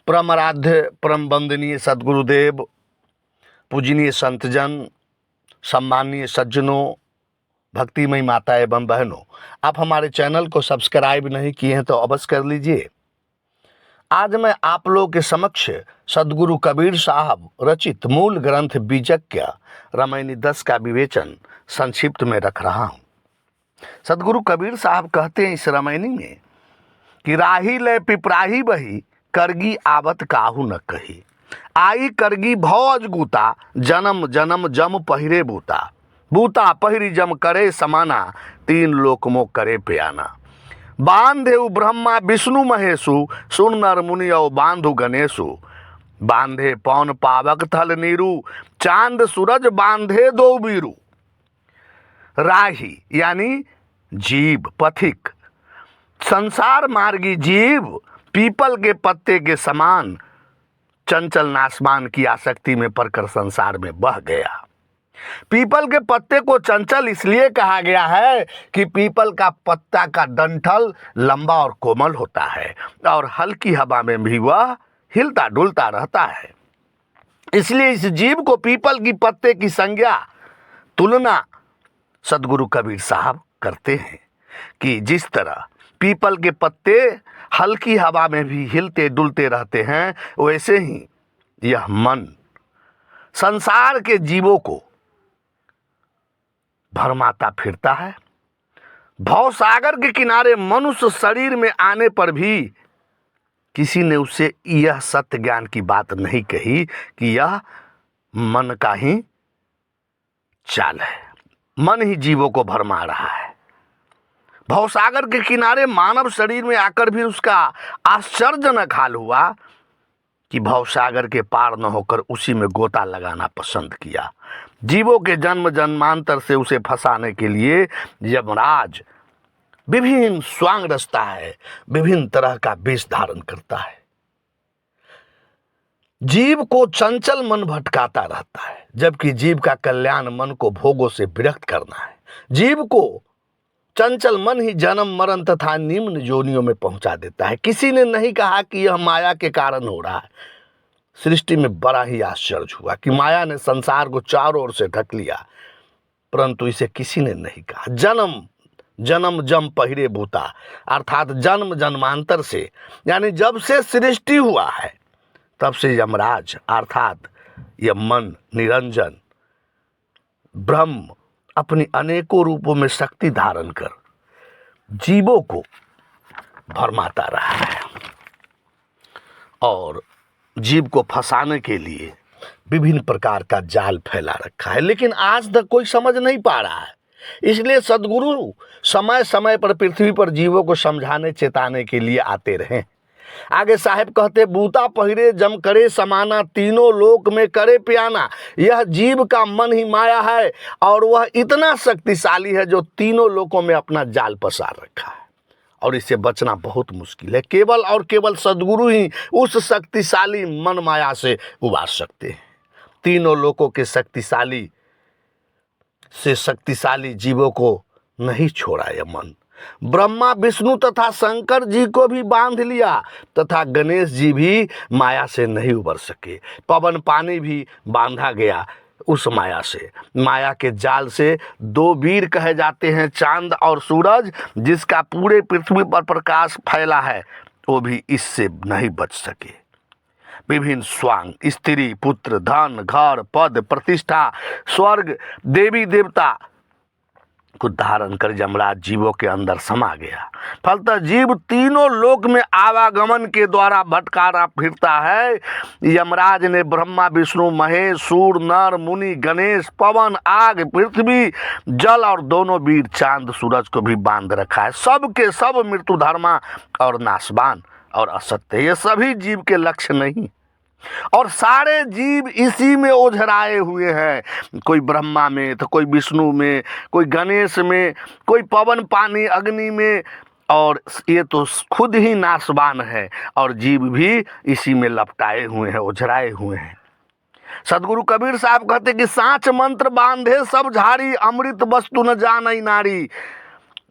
परम आराध्य परम वंदनीय सद्गुरुदेव, पूजनीय संतजन, सम्माननीय सज्जनों, भक्तिमयी माता एवं बहनों, आप हमारे चैनल को सब्सक्राइब नहीं किए हैं तो अवश्य कर लीजिए। आज मैं आप लोगों के समक्ष सद्गुरु कबीर साहब रचित मूल ग्रंथ बीजज्ञ रामायणी 10 का विवेचन संक्षिप्त में रख रहा हूँ। सद्गुरु कबीर साहब कहते हैं इस रामायणी में कि राही ले पिपराही बही, करगी आवत काहू न कही। आई करगी भौज गुता, जन्म जन्म जम पहिरे बूता। बूता पहिरी जम करे समाना, तीन लोक मो करे प्याना। बांधेउ ब्रह्मा विष्णु महेशु, सुन नर मुनि औ बांधु गणेशु। बांधे पौन पावक थल नीरू, चांद सूरज बांधे दो बीरू। राही यानी जीव, पथिक, संसार मार्गी जीव पीपल के पत्ते के समान चंचल नासमान की आसक्ति में पड़कर संसार में बह गया। पीपल के पत्ते को चंचल इसलिए कहा गया है कि पीपल का पत्ता का डंठल लंबा और कोमल होता है और हल्की हवा में भी वह हिलता डुलता रहता है। इसलिए इस जीव को पीपल की पत्ते की संज्ञा तुलना सद्गुरु कबीर साहब करते हैं कि जिस तरह पीपल के पत्ते हल्की हवा में भी हिलते डुलते रहते हैं, वैसे ही यह मन संसार के जीवों को भरमाता फिरता है। भवसागर के किनारे मनुष्य शरीर में आने पर भी किसी ने उसे यह सत्य ज्ञान की बात नहीं कही कि यह मन का ही चाल है, मन ही जीवों को भरमा रहा है। भवसागर के किनारे मानव शरीर में आकर भी उसका आश्चर्यजनक हाल हुआ कि भवसागर के पार न होकर उसी में गोता लगाना पसंद किया। जीवों के जन्म जन्मांतर से उसे फंसाने के लिए यमराज विभिन्न स्वांग रचता है, विभिन्न तरह का वेश धारण करता है। जीव को चंचल मन भटकाता रहता है, जबकि जीव का कल्याण मन को भोगों से विरक्त करना है। जीव को चंचल मन ही जन्म मरण तथा निम्न जोनियों में पहुंचा देता है। किसी ने नहीं कहा कि यह माया के कारण हो रहा है। सृष्टि में बड़ा ही आश्चर्य हुआ कि माया ने संसार को चारों ओर से ढक लिया, परंतु इसे किसी ने नहीं कहा। जन्म जन्म जम पहिरे बूता, अर्थात जन्म जन्मांतर से, यानी जब से सृष्टि हुआ है तब से यमराज अर्थात यह मन निरंजन ब्रह्म अपनी अनेकों रूपों में शक्ति धारण कर जीवों को भरमाता रहा है और जीव को फंसाने के लिए विभिन्न प्रकार का जाल फैला रखा है। लेकिन आज तक कोई समझ नहीं पा रहा है। इसलिए सद्गुरु समय समय पर पृथ्वी पर जीवों को समझाने चेताने के लिए आते रहे। आगे साहेब कहते, बूता पहिरे जम करे समाना, तीनों लोक में करे प्याना। यह जीव का मन ही माया है और वह इतना शक्तिशाली है जो तीनों लोकों में अपना जाल पसार रखा है और इससे बचना बहुत मुश्किल है। केवल और केवल सद्गुरु ही उस शक्तिशाली मन माया से उबार सकते हैं। तीनों लोकों के शक्तिशाली से शक्तिशाली जीवों को नहीं छोड़ा यह मन। ब्रह्मा विष्णु तथा शंकर जी को भी बांध लिया तथा गणेश जी भी माया से नहीं उबर सके। पवन पानी भी बांधा गया उस माया से। माया के जाल से दो वीर कहे जाते हैं, चांद और सूरज, जिसका पूरे पृथ्वी पर प्रकाश फैला है, वो भी इससे नहीं बच सके। विभिन्न स्वांग, स्त्री पुत्र, धन घर पद प्रतिष्ठा, स्वर्ग देवी देवता को धारण कर यमराज जीवों के अंदर समा गया। फलतः जीव तीनों लोक में आवागमन के द्वारा भटकारा फिरता है। यमराज ने ब्रह्मा विष्णु महेश सूर नर मुनि गणेश पवन आग पृथ्वी जल और दोनों वीर चांद सूरज को भी बांध रखा है। सब के सब मृत्यु धर्मा और नाशवान और असत्य, ये सभी जीव के लक्ष्य नहीं और सारे जीव इसी में ओझराए हुए हैं। कोई ब्रह्मा में तो कोई विष्णु में, कोई गणेश में, कोई पवन पानी अग्नि में, और ये तो खुद ही नाशवान है और जीव भी इसी में लपटाए हुए हैं, ओझराए हुए हैं। सदगुरु कबीर साहब कहते कि सांच मंत्र बांधे सब झाड़ी, अमृत वस्तु न जानई नारी।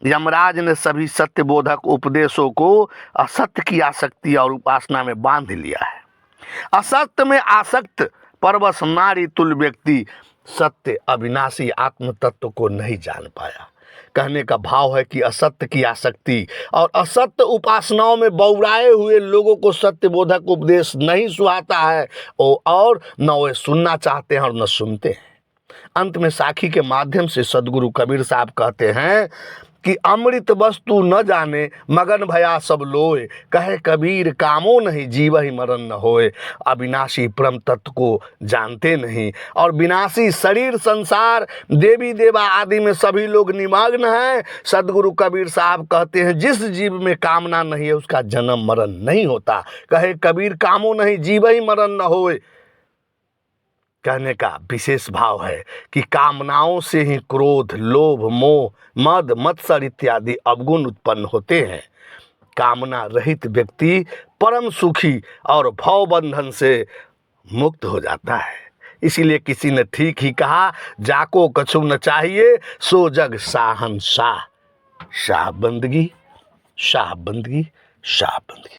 यमराज ने सभी सत्यबोधक उपदेशों को असत्य की आसक्ति और उपासना में बांध लिया है। असत्य में आसक्त परवश नारी तुल्य व्यक्ति सत्य अविनाशी आत्म तत्व को नहीं जान पाया। कहने का भाव है कि असत्य की आसक्ति और असत्य उपासनाओं में बौराए हुए लोगों को सत्यबोधक उपदेश नहीं सुहाता है और न वे सुनना चाहते हैं और न सुनते हैं। अंत में साखी के माध्यम से सदगुरु कबीर साहब कहते हैं कि अमृत वस्तु न जाने मगन भया सब लोए, कहे कबीर कामो नहीं जीव ही मरण न होए। अविनाशी परम तत्व को जानते नहीं और विनाशी शरीर संसार देवी देवा आदि में सभी लोग निमग्न हैं। सदगुरु कबीर साहब कहते हैं जिस जीव में कामना नहीं है उसका जन्म मरण नहीं होता। कहे कबीर कामो नहीं जीव ही मरण न होए। कहने का विशेष भाव है कि कामनाओं से ही क्रोध, लोभ, मोह, मद, मत्सर इत्यादि अवगुण उत्पन्न होते हैं। कामना रहित व्यक्ति परम सुखी और भव बंधन से मुक्त हो जाता है। इसीलिए किसी ने ठीक ही कहा, जाको कछु न चाहिए सो जग शाहन शाह। शाह बंदगी, शाह बंदगी, शाह बंदगी।